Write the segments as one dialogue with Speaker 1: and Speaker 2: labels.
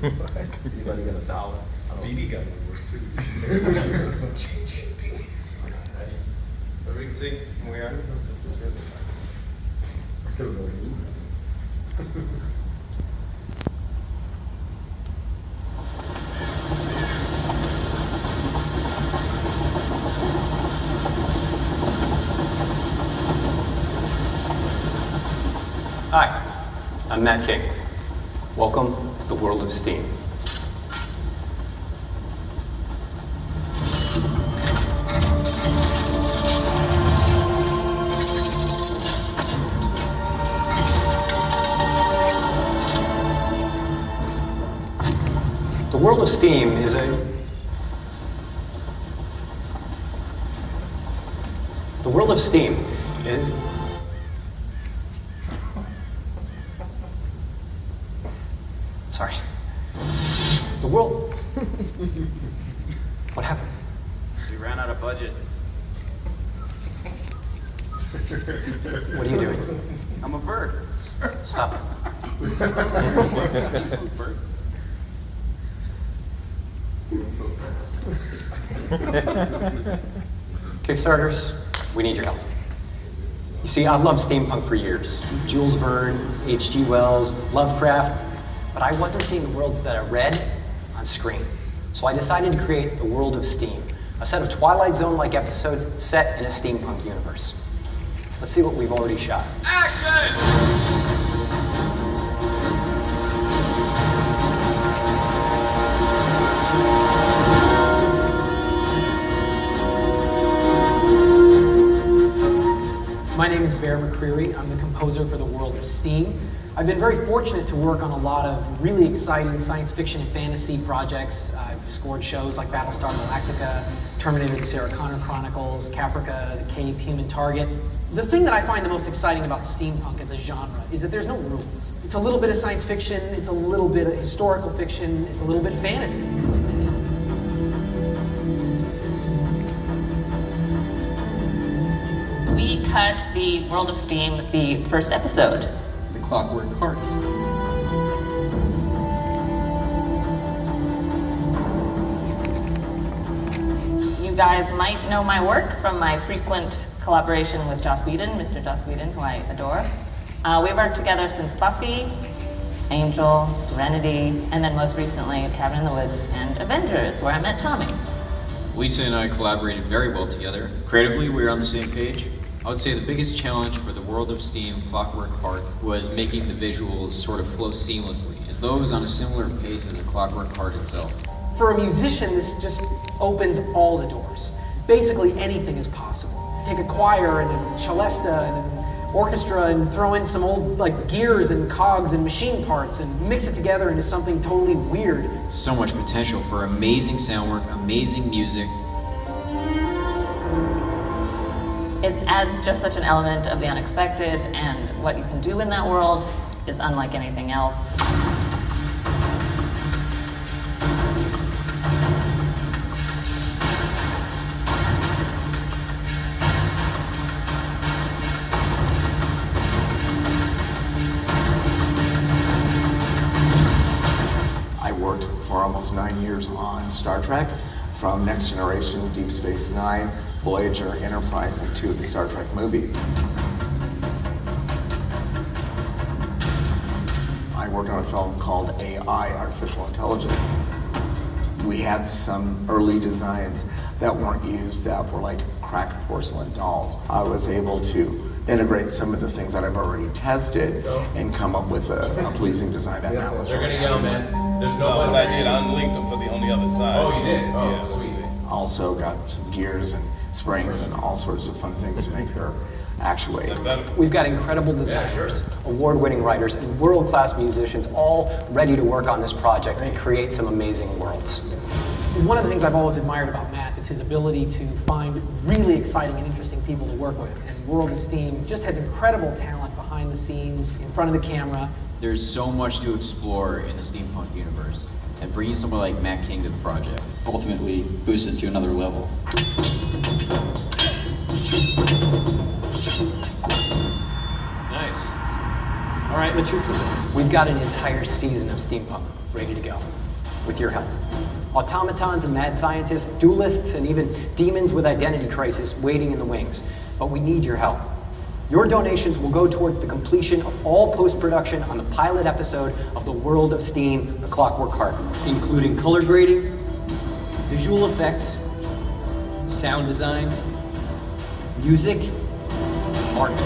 Speaker 1: Anybody got $1?
Speaker 2: BB gun would work too.
Speaker 3: Everybody can see from where
Speaker 4: Hi, I'm Matt King. Welcome to the world of STEAM. The world of STEAM is Sorry. The world... What happened?
Speaker 3: we ran out of budget.
Speaker 4: What are you doing?
Speaker 3: I'm a bird.
Speaker 4: Stop.
Speaker 3: Bird.
Speaker 4: Kickstarters, we need your help. You see, I've loved steampunk for years. Jules Verne, H.G. Wells, Lovecraft, but I wasn't seeing the worlds that I read on screen. So I decided to create the world of STEAM, a set of Twilight Zone-like episodes set in a steampunk universe. Let's see what we've already shot.
Speaker 3: Action!
Speaker 5: My name is Bear McCreary. I'm the composer for the world of STEAM. I've been very fortunate to work on a lot of really exciting science fiction and fantasy projects. I've scored shows like Battlestar Galactica, Terminator the Sarah Connor Chronicles, Caprica, The Cave, Human Target. The thing that I find the most exciting about steampunk as a genre is that there's no rules. It's a little bit of science fiction, it's a little bit of historical fiction, it's a little bit fantasy.
Speaker 6: We cut the World of Steam, the first episode.
Speaker 7: The Clockwork Heart.
Speaker 6: You guys might know my work from my frequent collaboration with Joss Whedon, Mr. Joss Whedon, who I adore. We've worked together since Buffy, Angel, Serenity, and then most recently Cabin in the Woods and Avengers, where I met Tommy.
Speaker 8: Lisa and I collaborated very well together. Creatively, we were on the same page. I would say the biggest challenge for the World of Steam Clockwork Heart was making the visuals sort of flow seamlessly, as though it was on a similar pace as a Clockwork Heart itself.
Speaker 5: For a musician, this just opens all the doors. Basically anything is possible. Take a choir and a celesta and an orchestra and throw in some old gears and cogs and machine parts and mix it together into something totally weird.
Speaker 8: So much potential for amazing sound work, amazing music.
Speaker 6: It adds just such an element of the unexpected, and what you can do in that world is unlike anything else.
Speaker 9: I worked for almost 9 years on Star Trek, from Next Generation, Deep Space Nine, Voyager, Enterprise, and 2 of the Star Trek movies. I worked on a film called AI, Artificial Intelligence. We had some early designs that weren't used that were like cracked porcelain dolls. I was able to integrate some of the things that I've already tested and come up with a pleasing design that now was
Speaker 2: They're
Speaker 9: really
Speaker 2: gonna yell, man. There's no
Speaker 3: What
Speaker 2: button.
Speaker 3: I did, I unlinked them for the on the other side.
Speaker 2: Oh, you did? Oh,
Speaker 3: Yeah,
Speaker 2: sweet.
Speaker 9: Also got some gears and springs and all sorts of fun things to make her actuate.
Speaker 3: Is that better?
Speaker 4: We've got incredible designers, award-winning writers, and world-class musicians all ready to work on this project and create some amazing worlds.
Speaker 5: One of the things I've always admired about Matt is his ability to find really exciting and interesting people to work with. And World of Steam just has incredible talent behind the scenes, in front of the camera.
Speaker 8: There's so much to explore in the steampunk universe, and bringing someone like Matt King to the project
Speaker 7: Ultimately boosted to another level.
Speaker 4: Nice. All right, Machuca. We've got an entire season of steampunk. ready to go, with your help. Automatons and mad scientists, duelists, and even demons with identity crisis waiting in the wings. But we need your help. Your donations will go towards the completion of all post-production on the pilot episode of The World of Steam, The Clockwork Heart,
Speaker 8: including color grading, visual effects, sound design,
Speaker 4: music, art.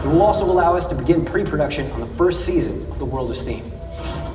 Speaker 4: It will also allow us to begin pre-production on the first season of The World of Steam.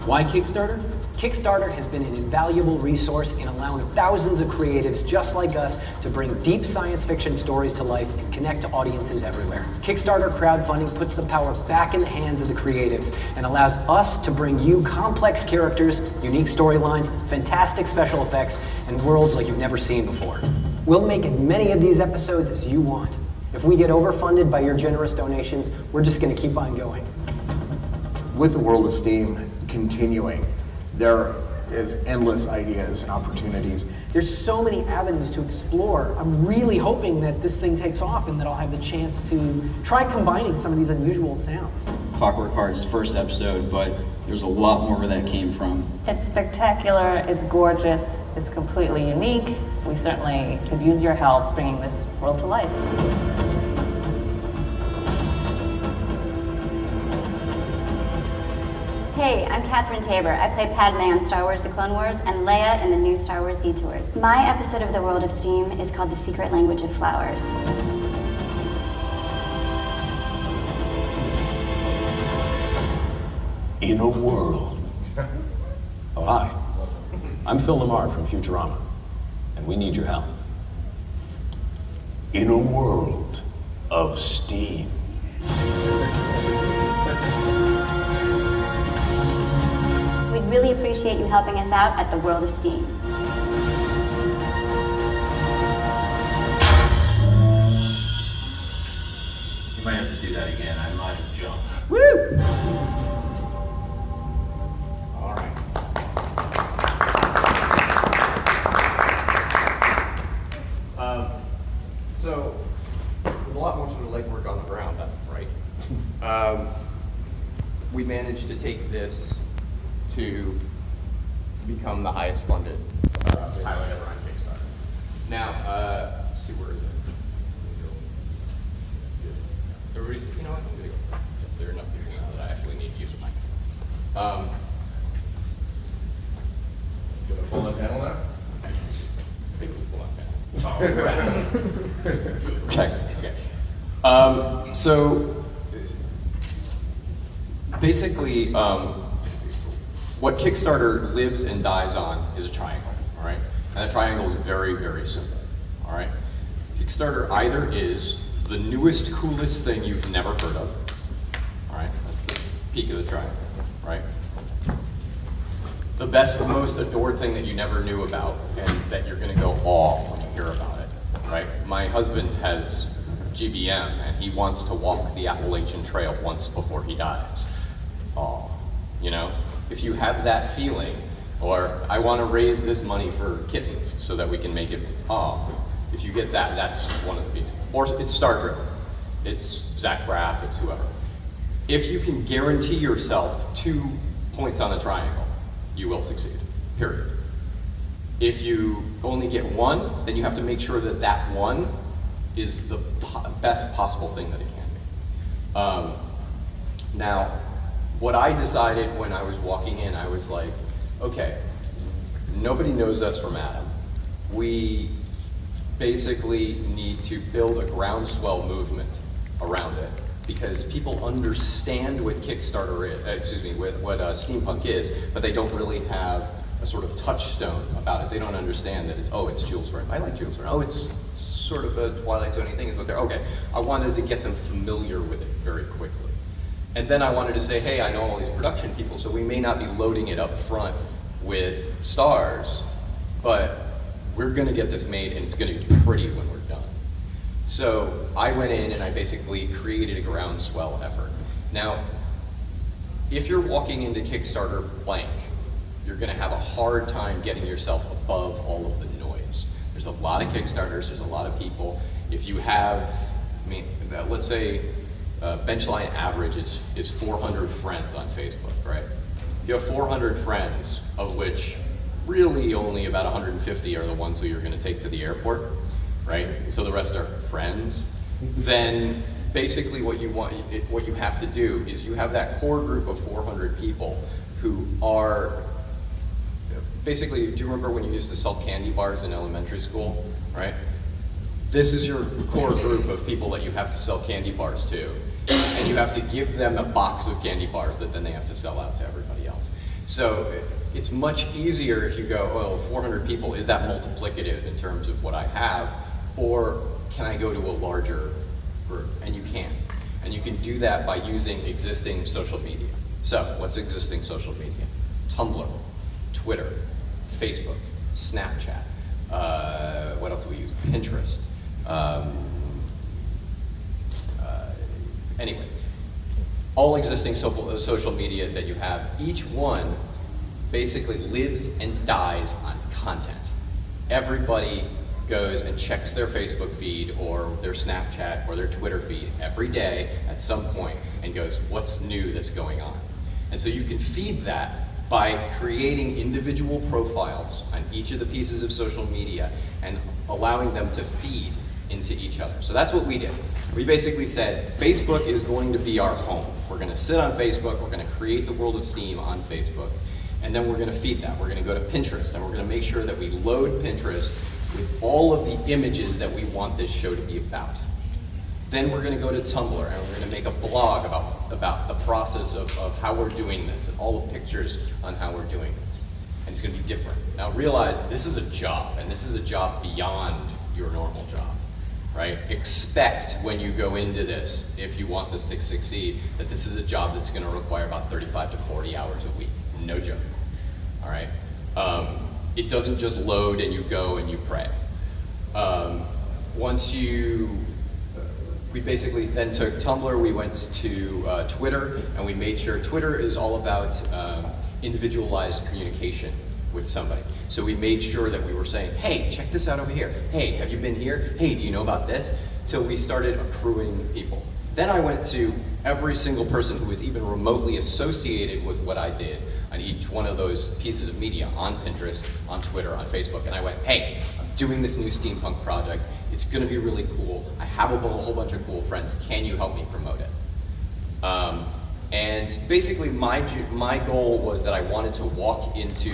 Speaker 8: Why Kickstarter?
Speaker 4: Kickstarter has been an invaluable resource in allowing thousands of creatives just like us to bring deep science fiction stories to life and connect to audiences everywhere. Kickstarter crowdfunding puts the power back in the hands of the creatives and allows us to bring you complex characters, unique storylines, fantastic special effects, and worlds like you've never seen before. We'll make as many of these episodes as you want. If we get overfunded by your generous donations, we're just going to keep on going.
Speaker 9: With the World of Steam continuing, there is endless ideas and opportunities.
Speaker 5: There's so many avenues to explore. I'm really hoping that this thing takes off and that I'll have the chance to try combining some of these unusual sounds.
Speaker 7: Clockwork Heart's first episode, but there's a lot more where that came from.
Speaker 6: It's spectacular, it's gorgeous, it's completely unique. We certainly could use your help bringing this world to life.
Speaker 1: Hey, I'm Catherine Tabor. I play Padme on Star Wars The Clone Wars and Leia in the new Star Wars Detours. My episode of The World of Steam is called The Secret Language of Flowers.
Speaker 10: In a world. Oh, hi. I'm Phil Lamar from Futurama, and we need your help. In a world of steam.
Speaker 1: We'd really appreciate you helping us out at The World of Steam.
Speaker 3: You might have to do that again. I might have jumped.
Speaker 5: Woo!
Speaker 2: All right. So, with a lot more sort of legwork on the ground, that's right. We managed to take this to become the highest funded pilot ever on Kickstarter. Now, let's see, where is it? Everybody's, you know what, I'm gonna go for it. Yes, there are enough people now that I actually need to use a mic. Gonna pull that panel now? I think we pull that panel. Oh, check. Okay. So, basically, what Kickstarter lives and dies on is a triangle, all right? And that triangle is very, very simple, all right? Kickstarter either is the newest, coolest thing you've never heard of, all right? That's the peak of the triangle, right? The best, the most adored thing that you never knew about and that you're gonna go awe when you hear about it, right? My husband has GBM and he wants to walk the Appalachian Trail once before he dies. Aw, you know? If you have that feeling, or I want to raise this money for kittens so that we can make it, if you get that, that's one of the beats. Or it's Star Trek, it's Zach Braff, it's whoever. If you can guarantee yourself 2 points on the triangle, you will succeed, period. If you only get 1, then you have to make sure that that 1 is the best possible thing that it can be. Now, what I decided when I was walking in, I was like, okay, nobody knows us from Adam. We basically need to build a groundswell movement around it because people understand what Kickstarter is, what steampunk is, but they don't really have a sort of touchstone about it. They don't understand that it's Jules Verne. I like Jules Verne. Oh, it's sort of a Twilight Zone-y thing is what they're, okay. I wanted to get them familiar with it very quickly. And then I wanted to say, hey, I know all these production people, so we may not be loading it up front with stars, but we're gonna get this made and it's gonna be pretty when we're done. So I went in and I basically created a groundswell effort. Now, if you're walking into Kickstarter blank, you're gonna have a hard time getting yourself above all of the noise. There's a lot of Kickstarters, there's a lot of people. If you have, let's say, benchline average is 400 friends on Facebook, right? you have 400 friends, of which really only about 150 are the ones who you're going to take to the airport, right? So the rest are friends. Then basically what you have to do is you have that core group of 400 people who are basically, do you remember when you used to sell candy bars in elementary school, right? This is your core group of people that you have to sell candy bars to. And you have to give them a box of candy bars that then they have to sell out to everybody else. So it's much easier if you go, oh, 400 people, is that multiplicative in terms of what I have? Or can I go to a larger group? And you can. And you can do that by using existing social media. So what's existing social media? Tumblr, Twitter, Facebook, Snapchat. What else do we use? Pinterest. Anyway, all existing social media that you have, each one basically lives and dies on content. Everybody goes and checks their Facebook feed or their Snapchat or their Twitter feed every day at some point and goes, what's new that's going on? And so you can feed that by creating individual profiles on each of the pieces of social media and allowing them to feed into each other. So that's what we did. We basically said, Facebook is going to be our home. We're going to sit on Facebook, we're going to create the world of STEAM on Facebook, and then we're going to feed that. We're going to go to Pinterest, and we're going to make sure that we load Pinterest with all of the images that we want this show to be about. Then we're going to go to Tumblr, and we're going to make a blog about the process of how we're doing this, and all the pictures on how we're doing this. And it's going to be different. Now realize, this is a job, and this is a job beyond your normal job. Right? Expect when you go into this, if you want this to succeed, that this is a job that's going to require about 35 to 40 hours a week. No joke. All right? It doesn't just load and you go and you pray. We basically then took Tumblr, we went to Twitter, and we made sure Twitter is all about individualized communication with somebody. So we made sure that we were saying, hey, check this out over here. Hey, have you been here? Hey, do you know about this? Till we started accruing people. Then I went to every single person who was even remotely associated with what I did on each one of those pieces of media, on Pinterest, on Twitter, on Facebook, and I went, hey, I'm doing this new steampunk project. It's gonna be really cool. I have a whole bunch of cool friends. Can you help me promote it? And basically my goal was that I wanted to walk into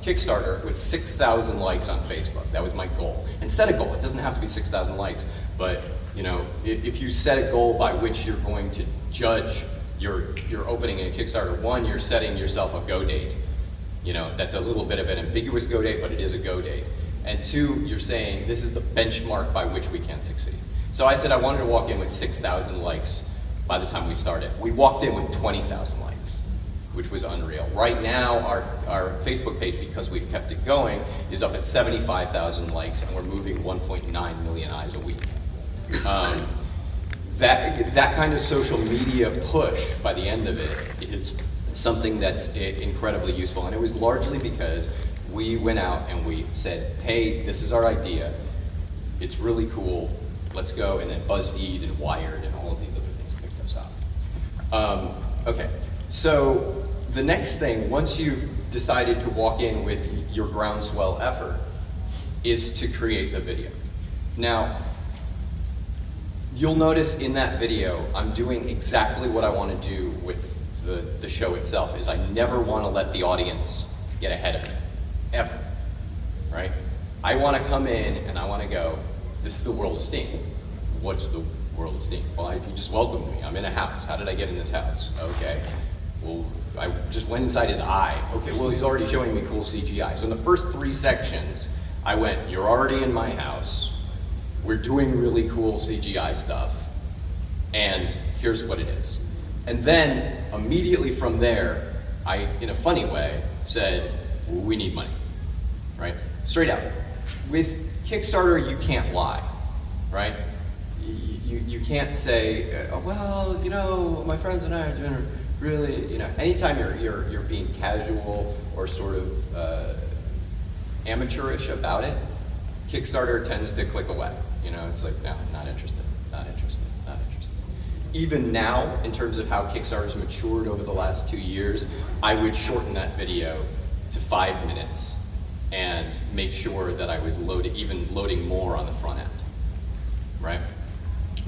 Speaker 2: Kickstarter with 6,000 likes on Facebook. That was my goal. And set a goal. It doesn't have to be 6,000 likes, but you know, if you set a goal by which you're going to judge your opening in Kickstarter, one, you're setting yourself a go date. You know, that's a little bit of an ambiguous go date, but it is a go date. And two, you're saying this is the benchmark by which we can succeed. So I said I wanted to walk in with 6,000 likes by the time we started. We walked in with 20,000 likes, which was unreal. Right now, our Facebook page, because we've kept it going, is up at 75,000 likes, and we're moving 1.9 million eyes a week. That kind of social media push by the end of it is something that's incredibly useful, and it was largely because we went out and we said, hey, this is our idea, it's really cool, let's go, and then BuzzFeed and Wired and all of these other things picked us up. Okay, so the next thing, once you've decided to walk in with your groundswell effort, is to create the video. Now, you'll notice in that video, I'm doing exactly what I want to do with the show itself, is I never want to let the audience get ahead of me, ever, right? I want to come in and I want to go, this is the world of STEAM. What's the world of STEAM? Well, you just welcomed me. I'm in a house. How did I get in this house? Okay. Well, I just went inside his eye. Okay, well, he's already showing me cool CGI. So in the first 3 sections, I went, you're already in my house. We're doing really cool CGI stuff. And here's what it is. And then, immediately from there, I, in a funny way, said, well, we need money, right? Straight out. With Kickstarter, you can't lie, right? You can't say, well, you know, my friends and I are doing really, you know, anytime you're being casual or sort of amateurish about it, Kickstarter tends to click away. You know, it's like, no, not interested, not interested, not interested. even now, in terms of how Kickstarter's matured over the last 2 years, I would shorten that video to 5 minutes and make sure that I was loading more on the front end, right?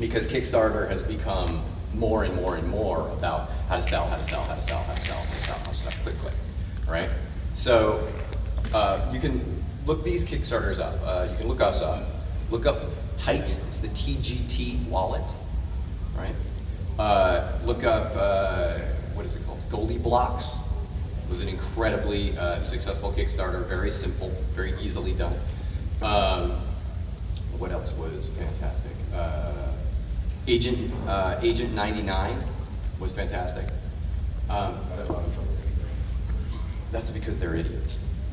Speaker 2: Because Kickstarter has become more and more and more about how to sell quickly, right? So you can look these Kickstarters up. You can look us up. Look up Tight. It's the TGT wallet, right? Look up, what is it called? Goldie Blocks. It was an incredibly successful Kickstarter, very simple, very easily done. What else was fantastic? Agent 99 was fantastic. That's because they're idiots.